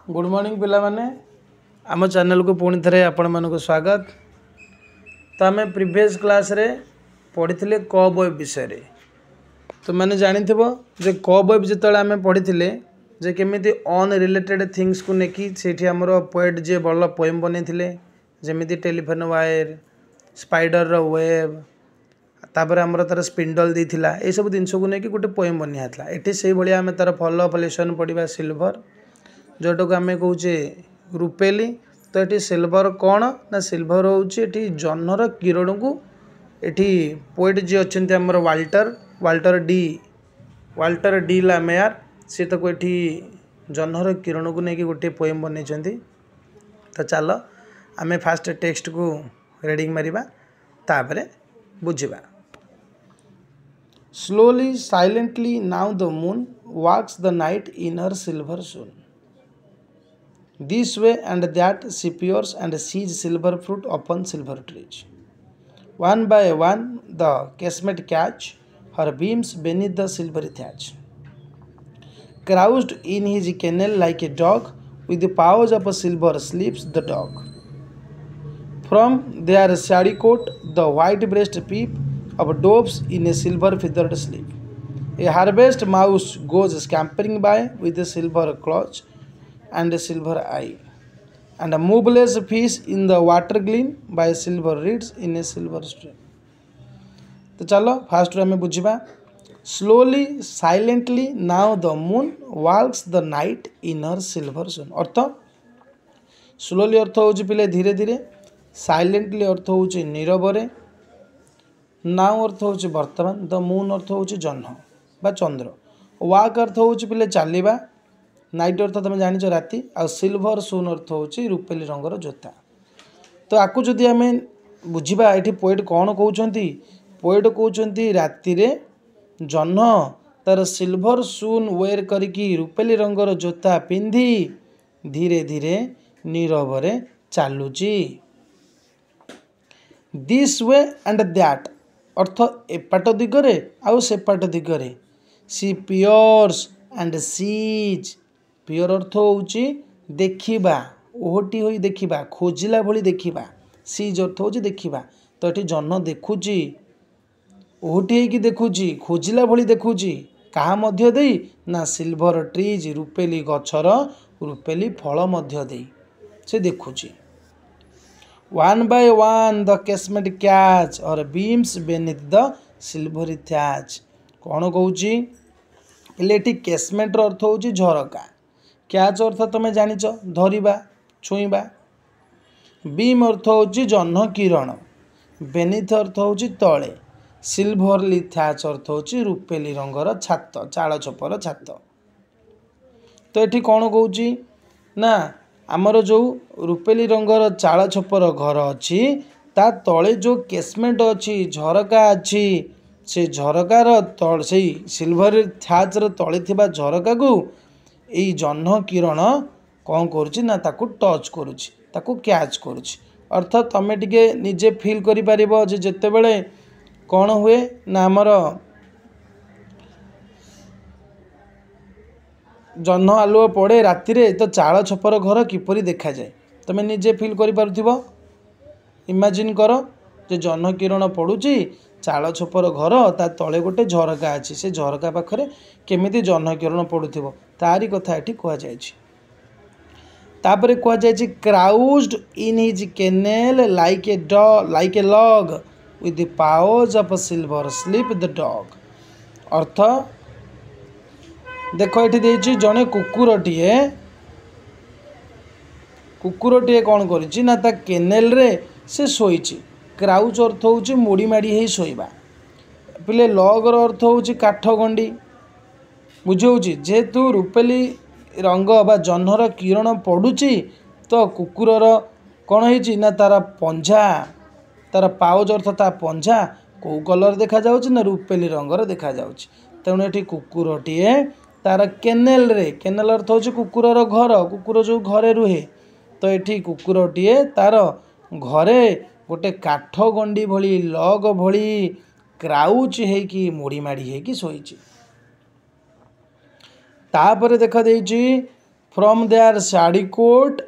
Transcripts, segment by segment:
Good morning पिला माने आम चैनल को पुणी थे आपण मानक स्वागत। तो आम प्रीवियस क्लास रे पढ़ी क वेब विषय तो मैंने जानी जे क वेब जो आम पढ़ी जे केमी अन रिलेटेड थिंग्स को लेकिन से आमर पोएट जी भल पोएम बन जमी टेलीफोन वायर स्पाइडर वेब तापर आमर तार स्पिंडल देता यह सब जिनस को लेकिन गोटे पोएम बनिया ये से भाई आम तार फॉलो अप लेसन पढ़ा सिल्वर जोटा को आम कहे रुपेली। तो ये सिल्वर कौन ना सिल्वर हूँ ये जह्नर किरण को ये पोएट जी अच्छा आमर वाल्टर डी लामेयर सी तो ये जह्नर किरण को लेकिन गोटे पोएम बन। तो चल आम फास्ट टेक्स्ट को रीडिंग मारिबा तापर बुझिबा। Slowly, silently, now the moon walks the night in her silver sun. This way and that she peers and sees silver fruit upon silver trees. One by one the casement catch her beams beneath the silvery thatch. Crouched in his kennel like a dog, with the paws of a silver sleeps the dog. From their shady coat the white breast peep of doves in a silver feathered sleeve. A harvest mouse goes scampering by with a silver clutch and a silver eye, and a moveless fish in the water gleam by silver reeds in a silver stream. तो चलो fast आम बुझा। Slowly silently now the moon walks the night in her silver shoon. अर्थ slowly अर्थ हो पिले धीरे धीरे, साइलेंटली अर्थ हो नीरवरे, नाउ अर्थ हो वर्तमान, द मून अर्थ हो जह्न बा चंद्र, वाक अर्थ हो पिले चलवा, नाइट अर्थ तुम जान राति, आ सिल्वर सुन अर्थ हो रूपेली रंगर जोता। तो आपको जदि आम बुझा ये पोएट कौन कहते, पोएट कहते राति जह्न तार सिल्वर सुन वेयर करिकी रूपेली रंगर जोता पिंधि धीरे धीरे नीरवरे चलुची। दिस वे एंड दैट अर्थ एपाट दिगरे आउ सेपाट दिगरे। She peers and sees, peer अर्थ हो देखा, ओहटी हो देखा, खोजिला भली देखा, सीज अर्थ हो देखा। तो ये जह्न देखुची, ओहटी होगी देखुची, खोजिला भली देखुची, क्या मध्य देई ना सिल्वर ट्रीज रूपेली गछर रूपेली फल मध्य देई से देखुची। One by one the casement catch or beams beneath the silvery thatch. कौन कहूँ पे केसमेंट अर्थ हो झरका, कैच अर्थ तुम जान धरवा छुईवा, बीम अर्थ हो जह्न किरण, बेनिथ अर्थ हो तले, सिल्भरली थैच अर्थ हो रूपेली रंगर छात, चाल छपर छात। तो ये कौन कहूँ ना आमर जो रूपेली रंगर चाल छपर घर अच्छी ता तले जो केसमेंट अच्छी झरका अच्छी से झरकार तल से सिल्वर थैचर तले थिबा झरका को यही जह्न किरण कौन करुच्ची ना ताकू टच करुच्ची, ताकू कैच करुच्ची। अर्थात तुम टिके निजे फील करि परिबो जे जेते बेले कौन हुए ना आमर जह्न आलुओ पड़े राति रे तो चाल छपर घर किपरि देखा जाए तुम निजे फील कर पारुथिबो। इमेजिन कर जे जह्न किरण पड़ुची चाल छपर घर ता तले गोटे झरका अच्छी, से झरका पाखरे केमिति जह्न किरण पड़ुथिबो तारी कथा एठी कहा जायछि। तापरे कहा जायछि crouched in his kennel like a log with the paws of silver sleep the dog. अर्थ देख ये जड़े कुकुरटीए कौन करी ना ता केनेल रे से शोची। क्राउच अर्थ हो मोड़ी माड़ी ही शोवा, पिले लगर अर्थ हो काठ गंडी बुझे जेहेतु रूपेली रंग बा जह्नर किरण पड़ुची तो कुकुरर कौन है ना तार पंजा, तार पाउज अर्थ ता पंजा कौ कलर देखा जाउची ना रूपेली रंगर देखा जाउची। तेणु ये कुकुरटीए तार केनेल रे, केनेल अर्थ हो कुकुरर घर, कुकुर जो घरे रुहे तो ये कुकुरटीए तार घरे गोटे काठ गंडी भली लग भली क्राउच होगी मोड़ी माड़ी होगी शोची। तापर देखा देइछि From their shady coat,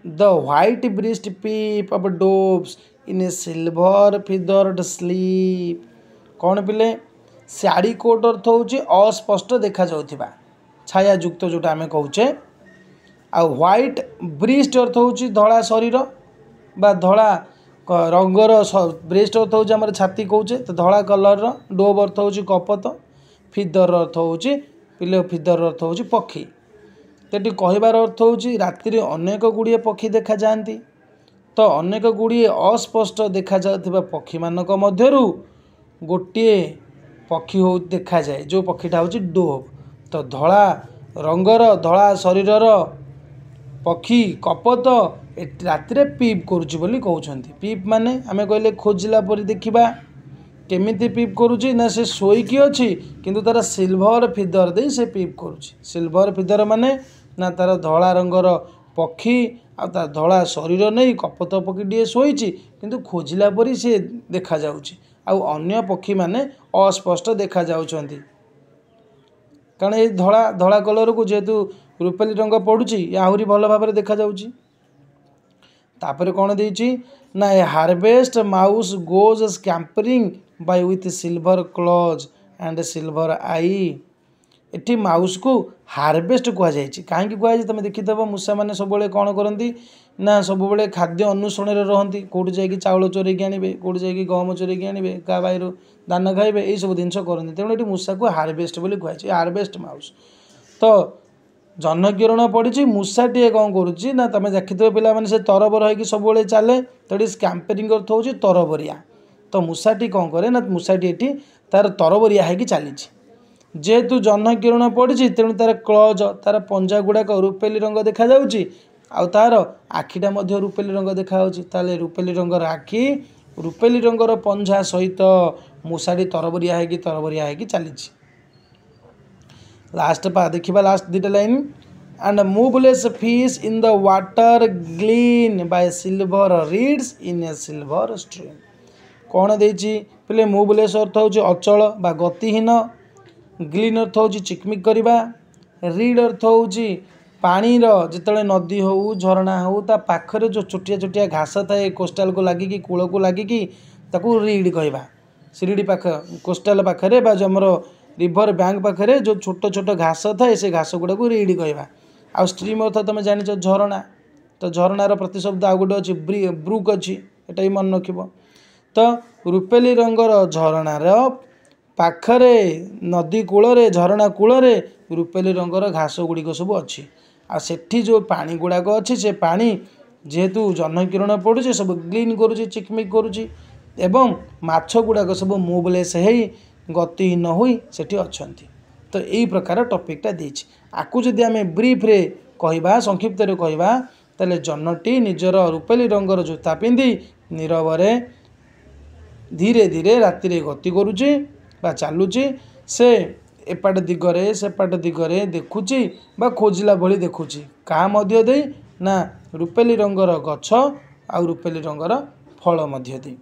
the white breast peep of doves in a silver feathered sleep. कौन पिले शाड़ी कोट अर्थ हूँ अस्पष्ट देखा जाउथिबा छायायुक्त जोटा आम कहे आ व्हाइट ब्रेस्ट अर्थ हूँ धला शरीर बा धला रंगर ब्रेस्ट अर्थ हूँ आम छाती कहे तो धला कलर डोब अर्थ हूँ कपत फिदर अर्थ हूँ पिले फिदर अर्थ हूँ पक्षी तो ये कहबार अर्थ हूँ राति अनेक गुड़िए पक्षी देखा जाती तो अनेक गुड़िए अस्पष्ट देखा जाउथिबा पक्षी मानक मध्यरु गोटे पक्षी हो देखा जाए जो पक्षीटा हूँ डोब तो धला रंगर धला शरीरर पक्षी कपत राति पीप करुच्ची बोली कहते पीप माने आमे कहले खोजिला परी देखा केमिति पीप करुच्ची ना से शोईकी अच्छी किंतु तार सिल्भर फिदर दे से पीप करुच्ची सिल्भर फिदर माने ना तार धला रंगर पक्षी आ तार धला शरीर नहीं कपत पक्षीटे शोईची किंतु खोजिला परी से देखा जाउची आउ अन्य पक्षी माने अस्पष्ट देखा जाउछंती कारण ये धला धला कलर को जेहेतु रूपेली रंग पड़ुची आहरी भल भाव देखा जाउची तापर कौन देइची ना a harvest mouse goes scampering by with silver claws and silver eye एटी माउस को हार्वेस्ट कह जाए कहीं कहुए तुम देखिदेव मूषा मैंने सब कौन करती ना सब खाद्य अन्वेषण रहती कौट जा चाउल चोरेक आने कौट जा गहम चोरेक आने क्या बाहर दान खाइबे यही सब जिन करते तेणु ये मूषा को हार्वेस्ट बोली कहुए हार्वेस्ट माउस तो जह्न किरण पड़ी मूषाटे कौन करुच्ची ना तुम देखिए पिला मैंने से तरबर हो सब चले तो ये स्कैम्परिंग अर्थ हूँ तरबरिया तो मूषाटी कौन करे ना मूषाटी ये तार तरबरिया हो चली जेहेतु जह्न किरण पड़ी तेणु तार क्लज तार पंजा गुड़ाक रूपेली रंग देखा जाउची आ तार आखिटा मध्य रूपेली रंग देखा ताले रूपेली रंगर आखि रूपेली रंगर पंजा सहित मूषाटी तरबरिया हो चली लास्ट पा देखा लास्ट दुटा line and moveless fish in the water gleam by silver reeds in a silver stream कौन देची पिले मूवलेस अर्थ हूँ अचल बा गतिहीन ग्लीन अर्थ हूँ चिकमिक करवा रीड अर्थ हूँ पानीर जिते नदी हो झरणा हो ता पाखरे जो छोटिया छोटिया घास थाए कोस्टाल को लगिकी कूल को लगिकी ताकू रीड कहवा सिरिडी पाख कोस्टाल पाखरे बा जो आमर रिभर बैंक पाखरे जो छोट छोट घास थाए से घास गुड़ा को रीड कहवा आ स्ट्रीम अर्थ तुम जान झरणा तो झरणार प्रतिशब्द आ गए अच्छी ब्रुक अच्छी एटा ही मन रख तो रूपेली रंगर झरणार पाखरे नदी कूल झरणा कूल रूपेली रंगर घास गुड़िक सब अच्छी आ सेठी जो पानी गुड़ाक अच्छी से पानी जेहेतु जह्न किरण पड़ुचे सब ग्लीन करुच्ची चिकमिक करुच्ची एवं माछ गुड़ाक सब मूवलेस हो गतिहीन होई सेठी अछंती तो यही प्रकार टॉपिकटा देछि आकु जदि आमे ब्रीफ रे कहबा संक्षिप्त रे कहबा ताले जन्नटी निजर रूपेली रंगर जूता पिंधि नीरवरे धीरे धीरे राति रे गति करुचे बा चालुची से एपाट दिगरे सेपाट दिगरे देखुची बा खोजिला भली देखुची का मध्य दे ना रूपेली रंगर गछ आ रूपेली रंगर फल मध्य दे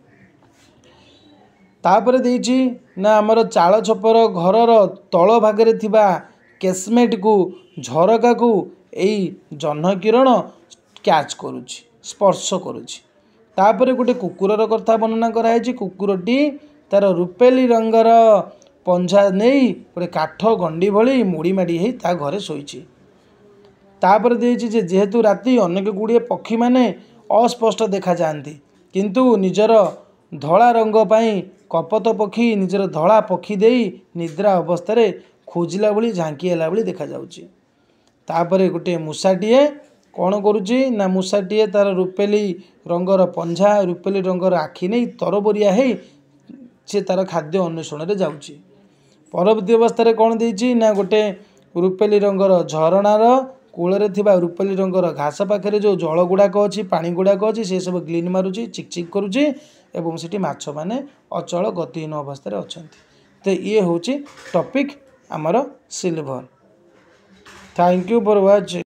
तापर देइची ना आमर चाल छपर घरर तल भागरे थिबा केसमेट को झरका को एई जह्न किरण कैच करुची स्पर्श करुची तापर गोटे कुकुरर कथा वर्णना कराई कुकुरटी तार रूपेली रंगर पंजा नहीं गोटे काठ गंडी भली मुड़ी माड़ी है ता घरे शोची तापर देइची जे जेहेतु राति अनेक गुड़िए पक्षी माने अस्पष्ट देखा जाती किंतु निजर धला रंग पाई कपत पक्षी निजर धला पक्षी देई निद्रा अवस्था खोजिला भली झांकीला भली देखा जाउची तापर गोटे मूषाटीए कौन करुच्ची ना मूषाटीए तार रूपेली रंगर पंजा रूपेली रंगर आखि नहीं तरबरिया है से तार खाद्य अन्वेषण में जाउची परवर्ती अवस्था कौन देइची ना गोटे रूपेली रंगर झरणार कूल थिबा रूपेली रंगर घास पाखे जो जल गुड़ाक अच्छी पानी गुड़ाक अच्छी से सब ग्लीन मारुची चिकचिक करुची एवं सेठी माछ माने अचल गतिहीन अवस्था अछंती तो ये हूँ टॉपिक आमर silver. Thank you for watching.